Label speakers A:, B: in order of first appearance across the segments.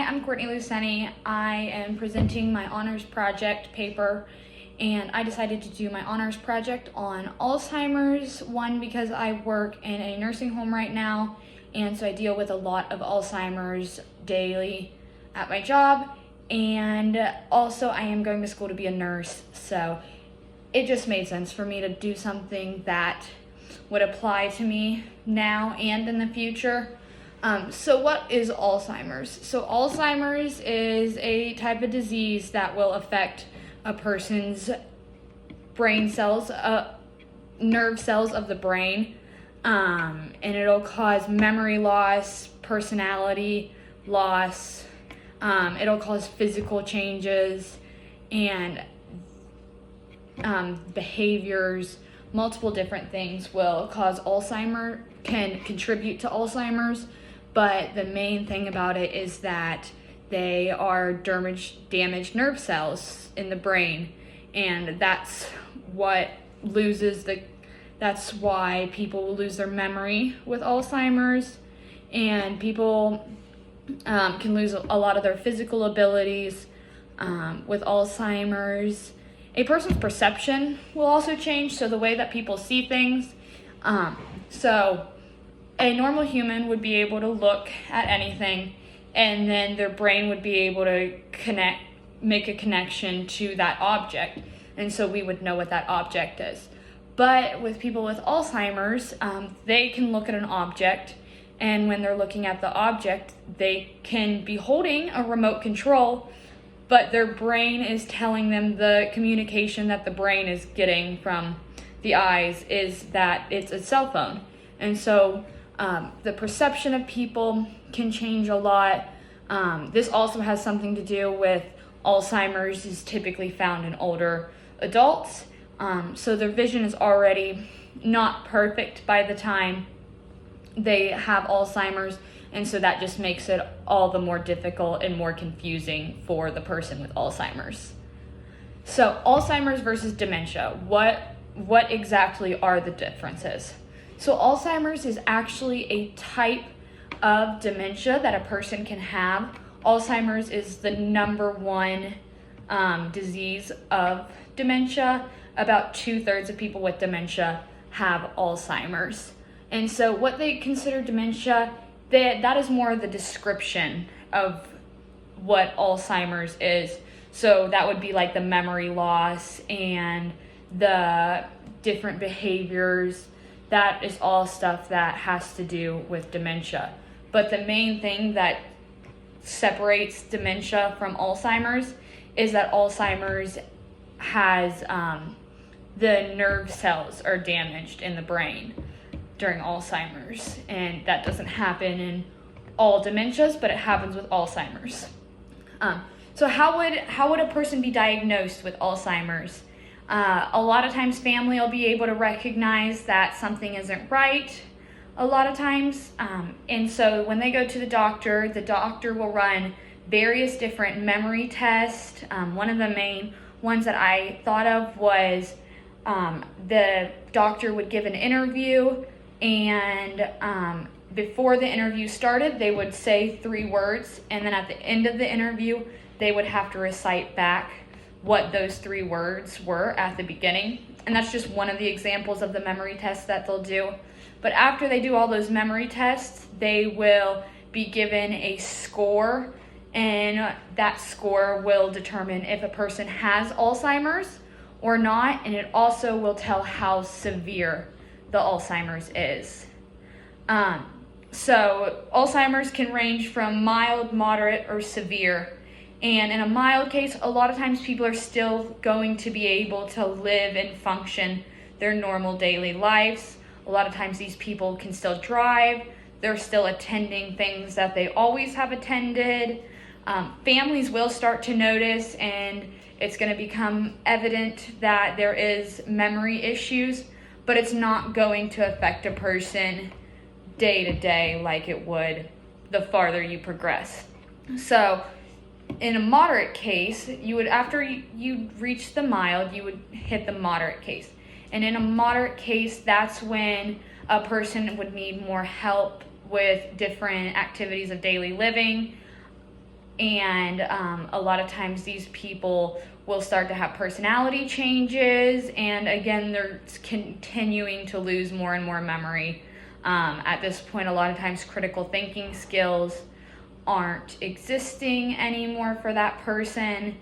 A: I'm Courtney Luceni. I am presenting my honors project paper, and I decided to do my honors project on Alzheimer's. One, because I work in a nursing home right now, and so I deal with a lot of Alzheimer's daily at my job, and also I am going to school to be a nurse, so it just made sense for me to do something that would apply to me now and in the future. So what is Alzheimer's? So Alzheimer's is a type of disease that will affect a person's brain cells, nerve cells of the brain, and it'll cause memory loss, personality loss, it'll cause physical changes and behaviors. Multiple different things will cause Alzheimer's, can contribute to Alzheimer's, but the main thing about it is that they are damaged nerve cells in the brain, and that's what that's why people will lose their memory with Alzheimer's, and people can lose a lot of their physical abilities with Alzheimer's. A person's perception will also change, so the way that people see things. So a normal human would be able to look at anything, and then their brain would be able to make a connection to that object, and so we would know what that object is. But with people with Alzheimer's, they can look at an object, and when they're looking at the object, they can be holding a remote control, but their brain is telling them the communication that the brain is getting from the eyes is that it's a cell phone. And so the perception of people can change a lot. This also has something to do with Alzheimer's is typically found in older adults. So their vision is already not perfect by the time they have Alzheimer's. And so that just makes it all the more difficult and more confusing for the person with Alzheimer's. So Alzheimer's versus dementia, what exactly are the differences? So Alzheimer's is actually a type of dementia that a person can have. Alzheimer's is the number one disease of dementia. About 2/3 of people with dementia have Alzheimer's. And so what they consider dementia, that is more the description of what Alzheimer's is. So that would be like the memory loss and the different behaviors. That is all stuff that has to do with dementia. But the main thing that separates dementia from Alzheimer's is that Alzheimer's has the nerve cells are damaged in the brain during Alzheimer's, and that doesn't happen in all dementias, but it happens with Alzheimer's. So how would a person be diagnosed with Alzheimer's? A lot of times family will be able to recognize that something isn't right a lot of times, and so when they go to the doctor will run various different memory tests. One of the main ones that I thought of was the doctor would give an interview, and before the interview started, they would say 3 words, and then at the end of the interview, they would have to recite back what those 3 words were at the beginning. And that's just one of the examples of the memory tests that they'll do. But after they do all those memory tests, they will be given a score, and that score will determine if a person has Alzheimer's or not, and it also will tell how severe the Alzheimer's is. So Alzheimer's can range from mild, moderate, or severe. And in a mild case, a lot of times people are still going to be able to live and function their normal daily lives. A lot of times these people can still drive. They're still attending things that they always have attended. Families will start to notice, and it's going to become evident that there is memory issues, but it's not going to affect a person day to day like it would the farther you progress. So in a moderate case, after you reach the mild, you would hit the moderate case. And in a moderate case, that's when a person would need more help with different activities of daily living. And a lot of times these people will start to have personality changes, and again, they're continuing to lose more and more memory. At this point, a lot of times critical thinking skills aren't existing anymore for that person.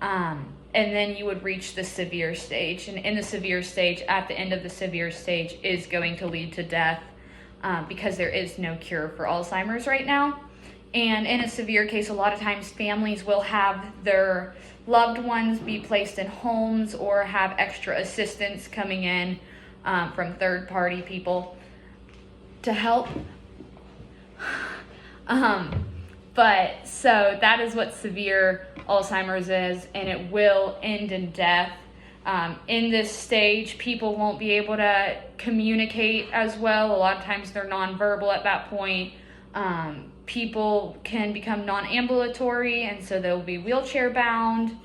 A: And then you would reach the severe stage. And in the severe stage, at the end of the severe stage, is going to lead to death, because there is no cure for Alzheimer's right now. And in a severe case, a lot of times families will have their loved ones be placed in homes or have extra assistance coming in from third-party people to help. But so that is what severe Alzheimer's is, and it will end in death. In this stage, people won't be able to communicate as well. A lot of times they're nonverbal at that point. People can become non-ambulatory, and so they'll be wheelchair bound.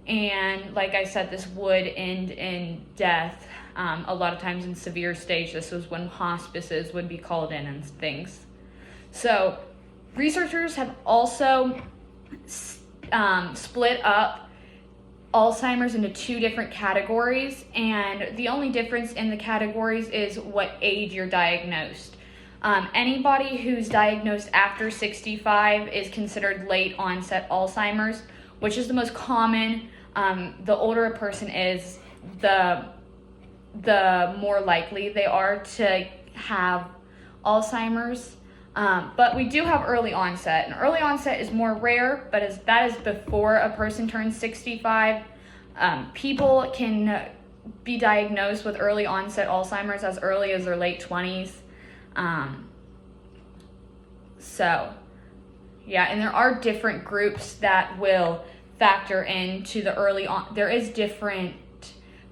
A: And like I said, this would end in death. A lot of times in severe stage, this was when hospices would be called in and things. So researchers have also split up Alzheimer's into two different categories, and the only difference in the categories is what age you're diagnosed. Anybody who's diagnosed after 65 is considered late onset Alzheimer's, which is the most common. The older a person is, the more likely they are to have Alzheimer's. But we do have early onset, and early onset is more rare, but that is before a person turns 65. People can be diagnosed with early onset Alzheimer's as early as their late 20s. So, yeah, and there are different groups that will factor into the early on. There is different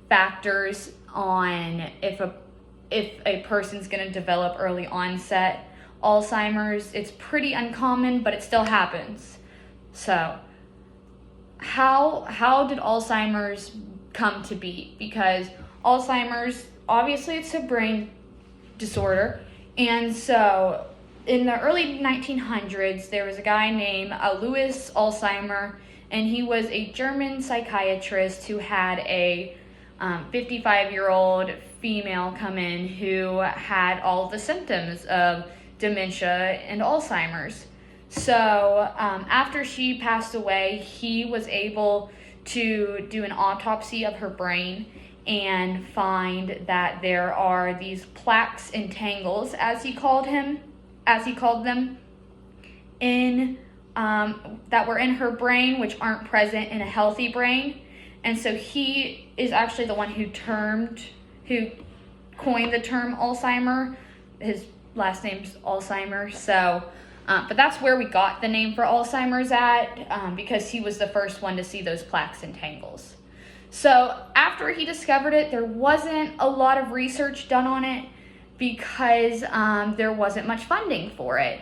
A: factors on if a person's going to develop early onset Alzheimer's. It's pretty uncommon, but it still happens. So, how did Alzheimer's come to be? Because Alzheimer's, obviously, it's a brain disorder, and so in the early 1900s, there was a guy named Louis Alzheimer, and he was a German psychiatrist who had a 55-year-old female come in who had all the symptoms of dementia and Alzheimer's. So after she passed away, he was able to do an autopsy of her brain and find that there are these plaques and tangles, as he called them, in that were in her brain, which aren't present in a healthy brain. And so he is actually the one who coined the term Alzheimer. His last name's Alzheimer. So, but that's where we got the name for Alzheimer's at, because he was the first one to see those plaques and tangles. So after he discovered it, there wasn't a lot of research done on it because there wasn't much funding for it.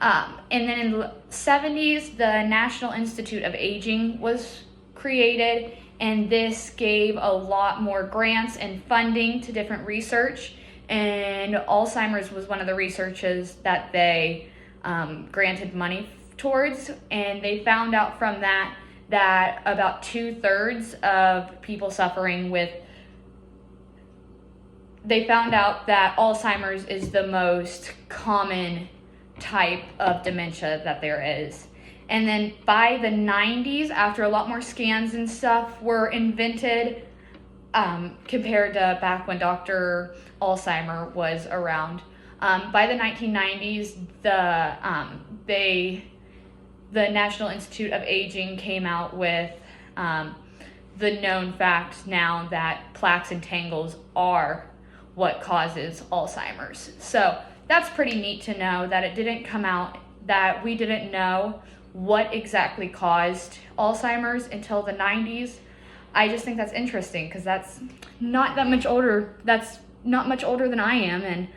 A: And then in the 70s, the National Institute of Aging was created, and this gave a lot more grants and funding to different research. And Alzheimer's was one of the researches that they granted money towards, and they found out from that about 2/3 of people suffering with, they found out that Alzheimer's is the most common type of dementia that there is. And then by the 90s, after a lot more scans and stuff were invented, compared to back when Dr. Alzheimer was around, by the 1990s, the National Institute of Aging came out with the known fact now that plaques and tangles are what causes Alzheimer's. So that's pretty neat to know that it didn't come out, that we didn't know what exactly caused Alzheimer's until the 90s. I just think that's interesting because that's not much older than I am, and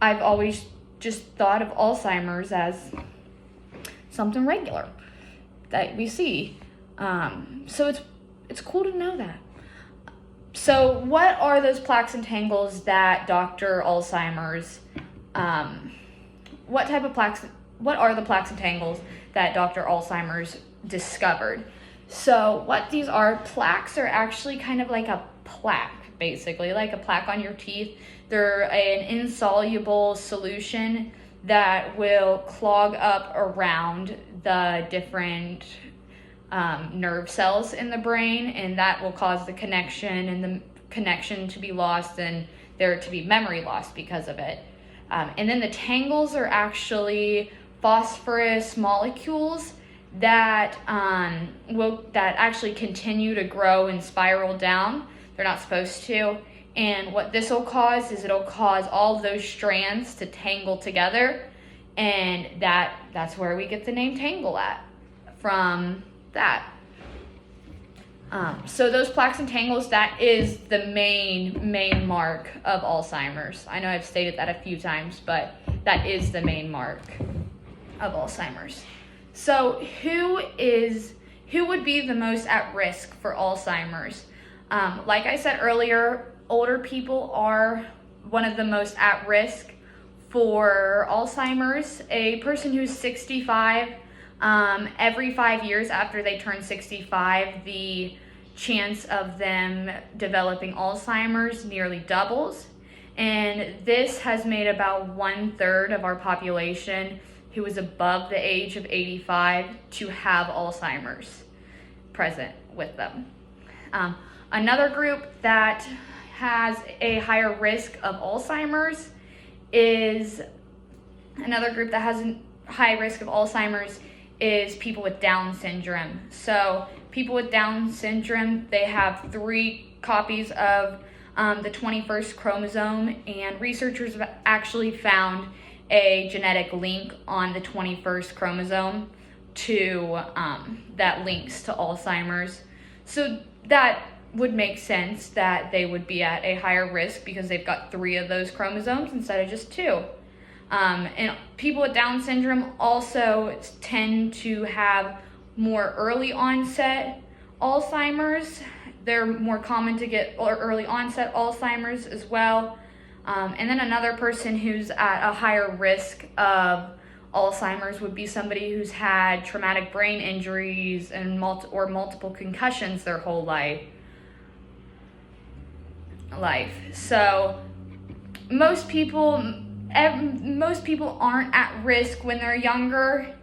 A: I've always just thought of Alzheimer's as something regular that we see. So it's cool to know that. So what are those plaques and tangles that Dr. Alzheimer's, what type of plaques are the plaques and tangles that Dr. Alzheimer's discovered? So what these are, plaques are actually kind of like a plaque, basically, like a plaque on your teeth. They're an insoluble solution that will clog up around the different nerve cells in the brain, and that will cause the connection to be lost and there to be memory loss because of it. And then the tangles are actually phosphorus molecules that actually continue to grow and spiral down. They're not supposed to. And what this will cause is it'll cause all of those strands to tangle together, and that's where we get the name tangle from that. So those plaques and tangles, that is the main mark of Alzheimer's. I know I've stated that a few times, but that is the main mark of Alzheimer's. So who would be the most at risk for Alzheimer's? Like I said earlier, older people are one of the most at risk for Alzheimer's. A person who's 65, every 5 years after they turn 65, the chance of them developing Alzheimer's nearly doubles. And this has made about 1/3 of our population who is above the age of 85 to have Alzheimer's present with them. Another group that has a higher risk of Alzheimer's is people with Down syndrome. So people with Down syndrome, they have 3 copies of the 21st chromosome, and researchers have actually found a genetic link on the 21st chromosome to that links to Alzheimer's. So that would make sense that they would be at a higher risk because they've got 3 of those chromosomes instead of just 2. And people with Down syndrome also tend to have more early onset Alzheimer's. They're more common to get early onset Alzheimer's as well. And then another person who's at a higher risk of Alzheimer's would be somebody who's had traumatic brain injuries and multiple concussions their whole life. So most people aren't at risk when they're younger.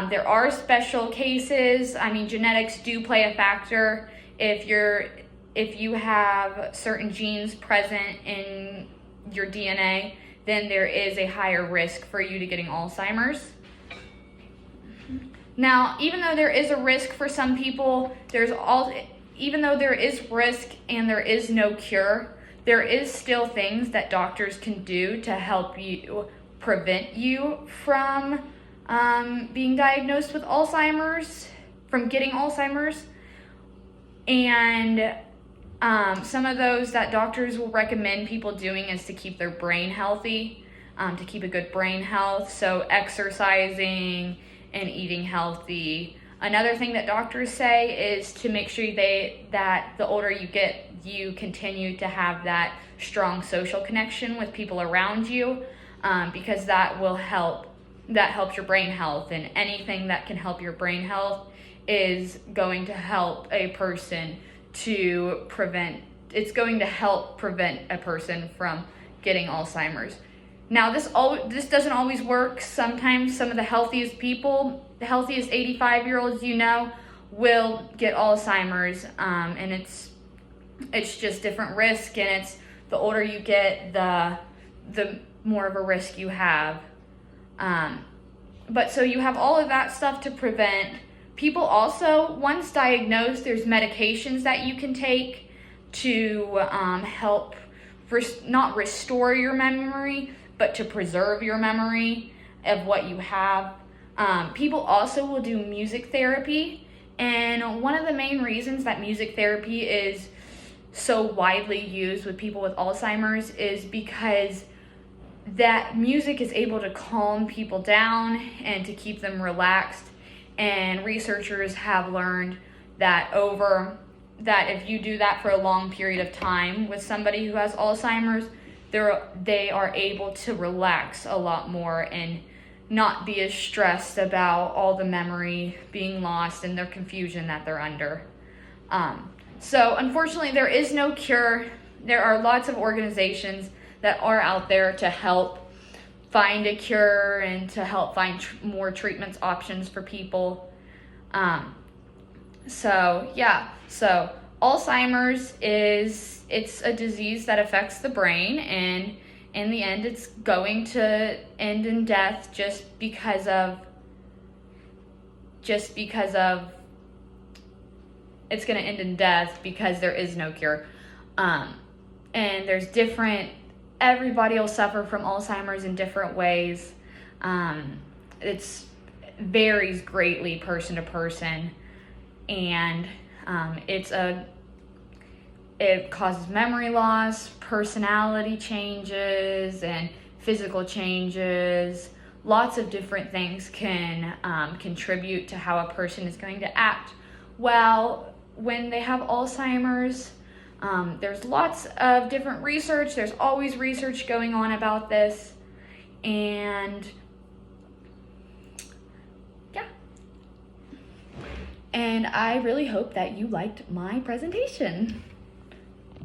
A: There are special cases. I mean, genetics do play a factor. If you have certain genes present in your DNA, then there is a higher risk for you to getting Alzheimer's. Now, even though there is a risk for some people, even though there is risk and there is no cure, there is still things that doctors can do to help you prevent you from being diagnosed with Alzheimer's, from getting Alzheimer's. And some of those that doctors will recommend people doing is to keep their brain healthy, to keep a good brain health. So exercising and eating healthy. Another thing that doctors say is to make sure that the older you get, you continue to have that strong social connection with people around you, because that helps your brain health, and anything that can help your brain health is going to help a person it's going to help prevent a person from getting Alzheimer's. Now, this doesn't always work. Sometimes some of the healthiest people, the healthiest 85-year-olds will get Alzheimer's, and it's just different risk, and it's the older you get, the more of a risk you have. But so you have all of that stuff to prevent. People also, once diagnosed, there's medications that you can take to help not restore your memory, but to preserve your memory of what you have. People also will do music therapy, and one of the main reasons that music therapy is so widely used with people with Alzheimer's is because that music is able to calm people down and to keep them relaxed. And researchers have learned that if you do that for a long period of time with somebody who has Alzheimer's, they are able to relax a lot more and not be as stressed about all the memory being lost and their confusion that they're under. So unfortunately, there is no cure. There are lots of organizations that are out there to help find a cure and to help find more treatments options for people. So Alzheimer's it's a disease that affects the brain, and in the end it's going to end in death just because of it's going to end in death because there is no cure. And there's everybody will suffer from Alzheimer's in different ways. It varies greatly person to person, and it causes memory loss, personality changes, and physical changes. Lots of different things can contribute to how a person is going to act. Well, when they have Alzheimer's, there's lots of different research. There's always research going on about this. And yeah. And I really hope that you liked my presentation.